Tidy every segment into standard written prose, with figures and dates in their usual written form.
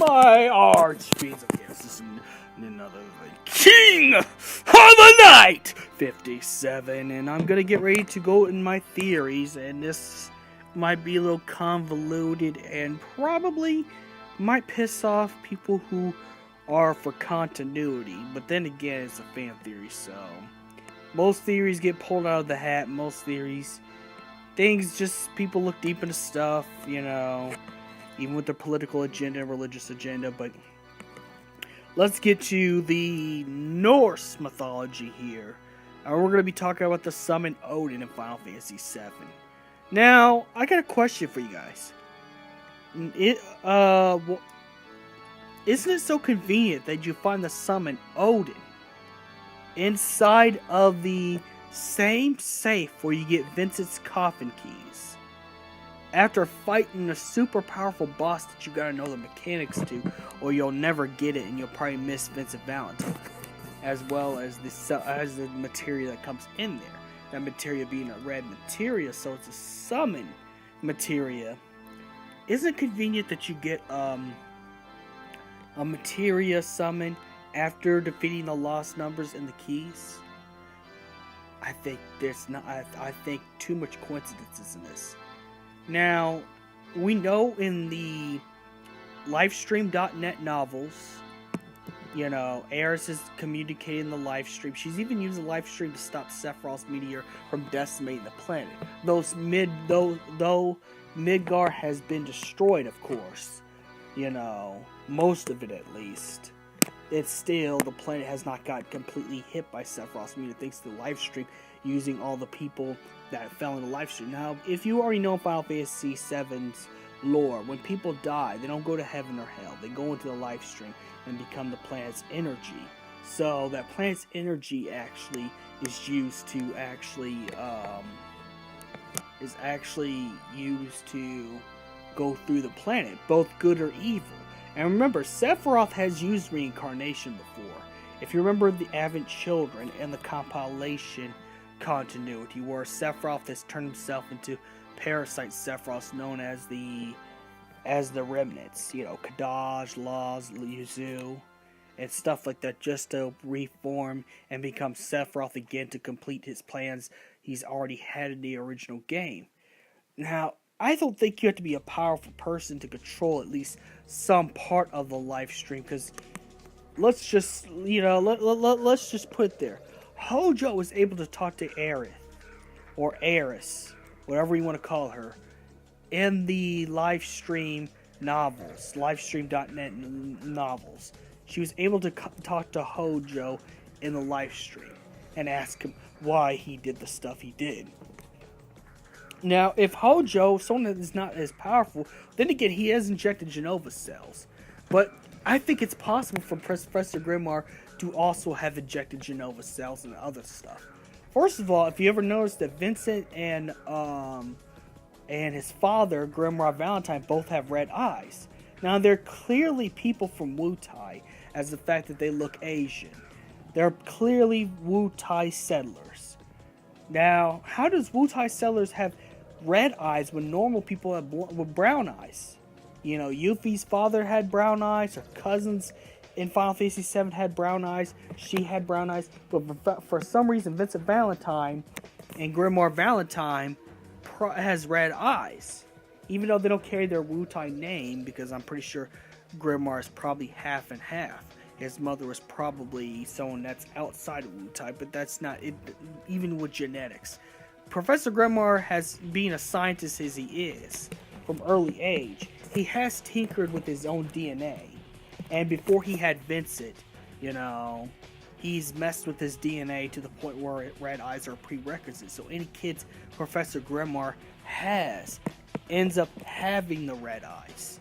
my archfiends. Okay, this is another King of the Night 57, and I'm gonna get ready to go in my theories, and this might be a little convoluted and probably might piss off people who are for continuity, but then again, it's a fan theory, so most theories get pulled out of the hat. Most theories, things just people look deep into stuff, you know, even with their political agenda and religious agenda. But let's get to the Norse mythology here. We're going to be talking about the summon Odin in Final Fantasy VII. Now, I got a question for you guys. Isn't it so convenient that you find the summon Odin inside of the same safe where you get Vincent's coffin keys? After fighting a super powerful boss that you gotta know the mechanics to, or you'll never get it and you'll probably miss Vincent Valentine, as well as the materia that comes in there. That materia being a red materia, so it's a summon materia. Isn't it convenient that you get a materia summon after defeating the lost numbers and the keys? I think there's not. I think too much coincidences in this. Now, we know in the livestream.net novels, you know, Aerith is communicating the live stream. She's even used the live stream to stop Sephiroth's meteor from decimating the planet. Though Midgar has been destroyed, of course, you know, most of it at least, it's still, the planet has not got completely hit by Sephiroth's meteor thanks to the live stream, using all the people that fell in the live stream. Now, if you already know Final Fantasy VII's lore, when people die, they don't go to heaven or hell. They go into the live stream and become the planet's energy. So that planet's energy actually is used to go through the planet, both good or evil. And remember, Sephiroth has used reincarnation before. If you remember the Advent Children and the compilation continuity, where Sephiroth has turned himself into parasite Sephiroths known as the remnants, you know, Kadaj, Laz, Yuzu, and stuff like that, just to reform and become Sephiroth again to complete his plans he's already had in the original game. Now, I don't think you have to be a powerful person to control at least some part of the live stream, because let's just, you know, let's just put it there. Hojo was able to talk to Aerith, or Eris, whatever you want to call her, in the live stream novels, livestream.net novels. She was able to talk to Hojo in the live stream and ask him why he did the stuff he did. Now, if Hojo, someone that is not as powerful, then again, he has injected Genova cells. But I think it's possible for Professor Grimoire to also have injected Genova cells and other stuff. First of all, if you ever noticed that Vincent and his father, Grimoire Valentine, both have red eyes. Now, they're clearly people from Wutai, as the fact that they look Asian. They're clearly Wutai settlers. Now, how does Wutai settlers have red eyes when normal people have with brown eyes? You know, Yuffie's father had brown eyes, her cousins in Final Fantasy VII had brown eyes, she had brown eyes, but for some reason Vincent Valentine and Grimoire Valentine has red eyes, even though they don't carry their Wutai name, because I'm pretty sure Grimoire is probably half and half. His mother was probably someone that's outside of Wutai, but that's not it, even with genetics. Professor Grimoire has, being a scientist as he is, from early age, he has tinkered with his own DNA. And before he had Vincent, you know, he's messed with his DNA to the point where red eyes are a prerequisite. So any kids Professor Grimoire has ends up having the red eyes.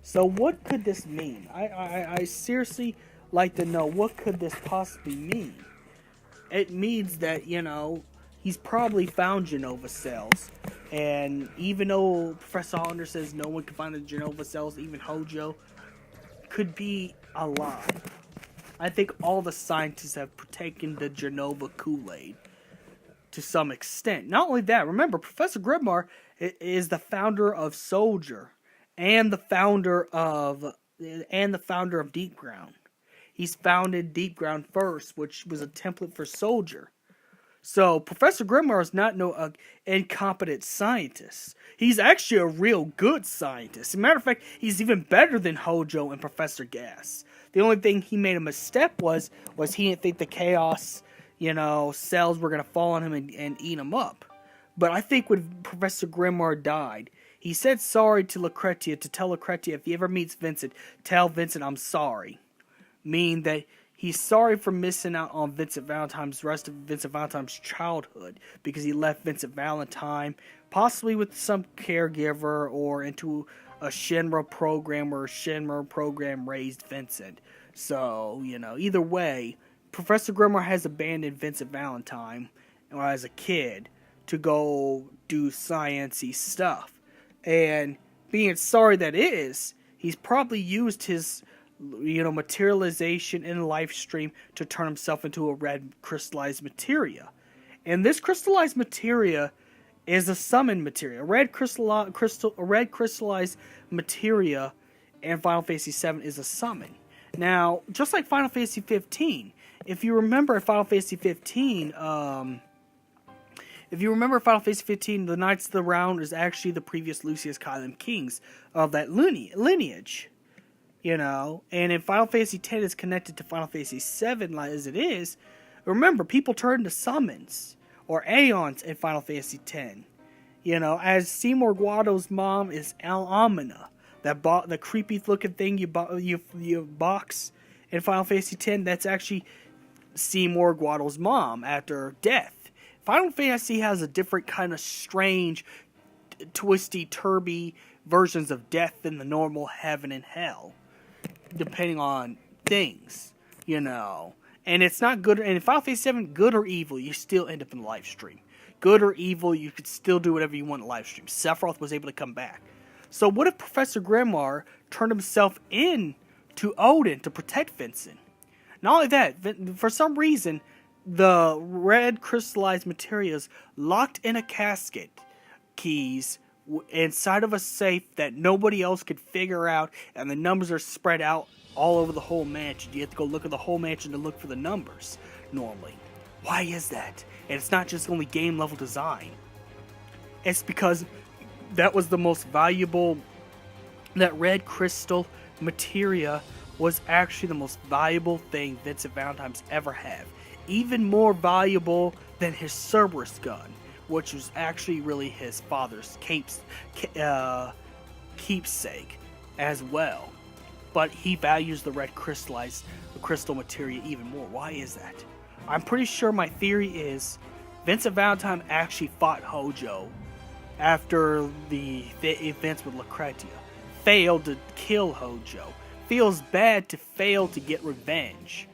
So what could this mean? I seriously like to know, what could this possibly mean? It means that, you know, he's probably found Genova cells, and even though Professor Hollander says no one can find the Genova cells, even Hojo, could be a lie. I think all the scientists have taken the Genova Kool-Aid. to some extent. Not only that, remember, Professor Grimoire is the founder of Soldier and the founder of Deep Ground. He's founded Deep Ground first, which was a template for Soldier. So Professor Grimoire is not no incompetent scientist. He's actually a real good scientist. As a matter of fact, he's even better than Hojo and Professor Gas. The only thing he made a misstep was he didn't think the chaos, cells were going to fall on him and eat him up. But I think when Professor Grimoire died, he said sorry to Lucretia, to tell Lucretia if he ever meets Vincent, tell Vincent I'm sorry. Meaning that he's sorry for missing out on rest of Vincent Valentine's childhood, because he left Vincent Valentine possibly with some caregiver or into a Shinra program where a Shinra program raised Vincent. So, either way, Professor Grimoire has abandoned Vincent Valentine as a kid to go do science-y stuff. And being sorry that is, he's probably used his materialization in a life stream to turn himself into a red crystallized materia. And this crystallized materia is a summon materia. A red crystallized materia in Final Fantasy VII is a summon. Now, just like Final Fantasy 15, if you remember Final Fantasy 15, the Knights of the Round is actually the previous Lucius Caelum kings of that lineage. And if Final Fantasy X is connected to Final Fantasy VII as it is, remember, people turn to summons or aeons in Final Fantasy X. As Seymour Guado's mom is Amina, the creepy looking thing you box in Final Fantasy X, that's actually Seymour Guado's mom after death. Final Fantasy has a different kind of strange, twisty, turby versions of death than the normal heaven and hell, depending on things, And it's not good. And in Final Fantasy VII, good or evil, you still end up in the live stream. Good or evil, you could still do whatever you want in the live stream. Sephiroth was able to come back. So what if Professor Grimoire turned himself in to Odin to protect Vincent? Not only that, for some reason, the red crystallized materials locked in a casket keys inside of a safe that nobody else could figure out, and the numbers are spread out all over the whole mansion. You have to go look at the whole mansion to look for the numbers normally. Why is that? And it's not just only game level design. It's because that was the most valuable, that red crystal materia was actually the most valuable thing Vincent Valentine's ever had. Even more valuable than his Cerberus gun, which was actually really his father's keepsake as well. But he values the red crystal materia even more. Why is that? I'm pretty sure my theory is Vincent Valentine actually fought Hojo after the events with Lucretia. Failed to kill Hojo. Feels bad to fail to get revenge.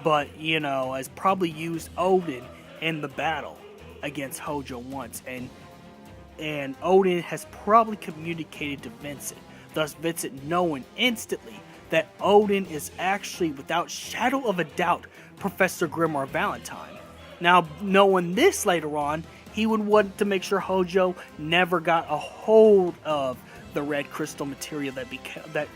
But, has probably used Odin in the battle against Hojo once. And Odin has probably communicated to Vincent. Thus Vincent knowing instantly that Odin is actually, without shadow of a doubt, Professor Grimoire Valentine. Now, knowing this later on, he would want to make sure Hojo never got a hold of the red crystal material that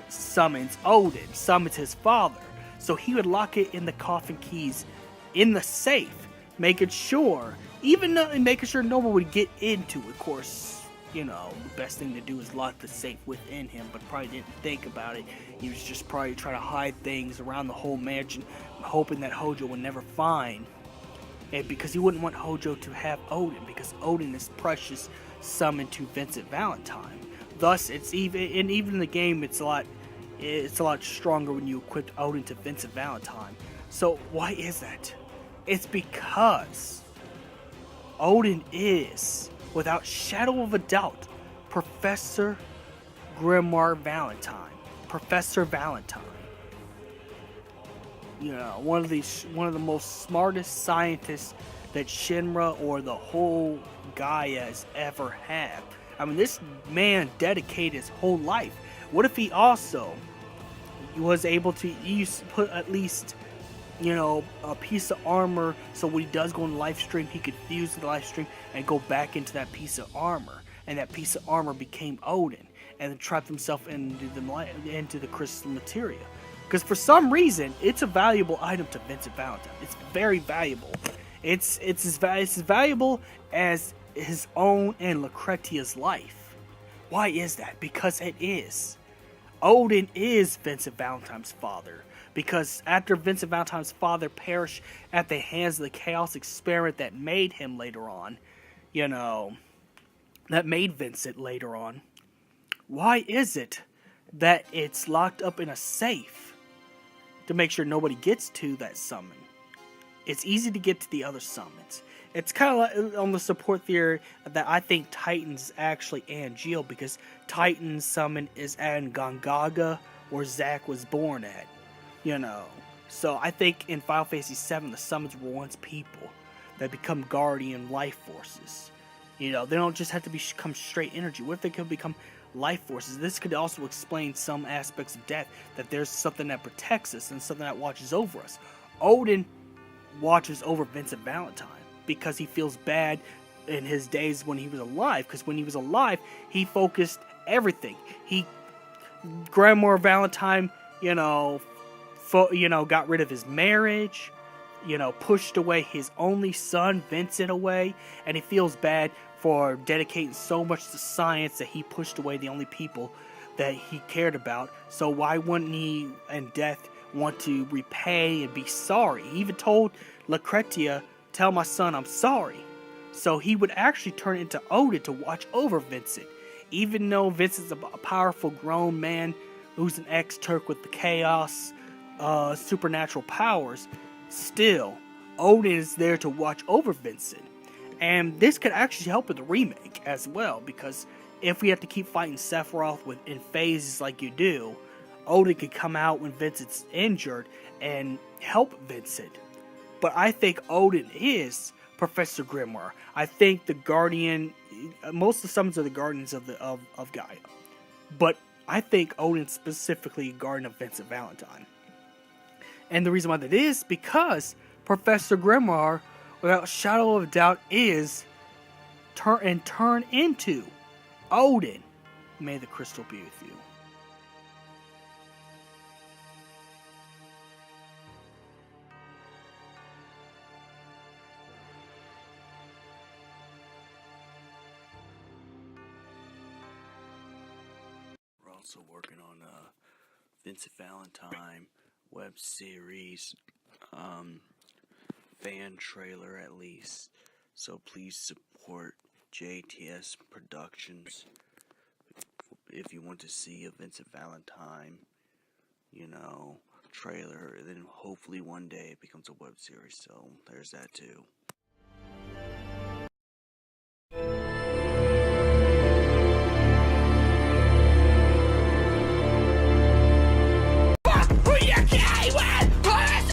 summons Odin, summons his father. So he would lock it in the coffin keys in the safe, making sure no one would get into it. Of course, the best thing to do is lock the safe within him, but probably didn't think about it. He was just probably trying to hide things around the whole mansion, hoping that Hojo would never find. And because he wouldn't want Hojo to have Odin, because Odin is precious summoned to Vincent Valentine. Thus, even in the game, it's a lot stronger when you equip Odin to Vincent Valentine. So why is that? It's because Odin is, without shadow of a doubt, Professor Grimoire Valentine. Professor Valentine. One of the most smartest scientists that Shinra or the whole Gaia has ever had. I mean, this man dedicated his whole life. What if he also was able to put at least a piece of armor, so when he does go in the live stream, he could fuse the live stream and go back into that piece of armor, and that piece of armor became Odin, and then trapped himself into the crystal materia. Because for some reason, it's a valuable item to Vincent Valentine. It's very valuable. It's as valuable as his own and Lucretia's life. Why is that? Because it is. Odin is Vincent Valentine's father. Because after Vincent Valentine's father perished at the hands of the chaos experiment that made him later on, that made Vincent later on, why is it that it's locked up in a safe to make sure nobody gets to that summon? It's easy to get to the other summons. It's kind of like on the support theory that I think Titan's actually Angeal, because Titan's summon is at Gongaga, where Zack was born at. So I think in Final Fantasy VII, the summons were once people that become guardian life forces. They don't just have to become straight energy. What if they could become life forces? This could also explain some aspects of death, that there's something that protects us and something that watches over us. Odin watches over Vincent Valentine because he feels bad in his days when he was alive, because when he was alive, he focused everything. Grimoire Valentine, got rid of his marriage, pushed away his only son, Vincent, away, and he feels bad for dedicating so much to science that he pushed away the only people that he cared about. So why wouldn't he, in death, want to repay and be sorry? He even told Lucretia, "Tell my son I'm sorry." So he would actually turn into Odin to watch over Vincent. Even though Vincent's a powerful grown man who's an ex-Turk with the chaos, supernatural powers, still, Odin is there to watch over Vincent. And this could actually help with the remake as well, because if we have to keep fighting Sephiroth in phases like you do, Odin could come out when Vincent's injured and help Vincent. But I think Odin is Professor Grimoire. I think the Guardian, most of the summons are the Guardians of Gaia. But I think Odin's specifically a Guardian of Vincent Valentine. And the reason why that is because Professor Grimoire, without a shadow of a doubt, is turn into Odin. May the crystal be with you. We're also working on a Vincent Valentine web series, fan trailer at least. So please support JTS Productions if you want to see a Vincent Valentine, trailer. And then hopefully one day it becomes a web series. So there's that too.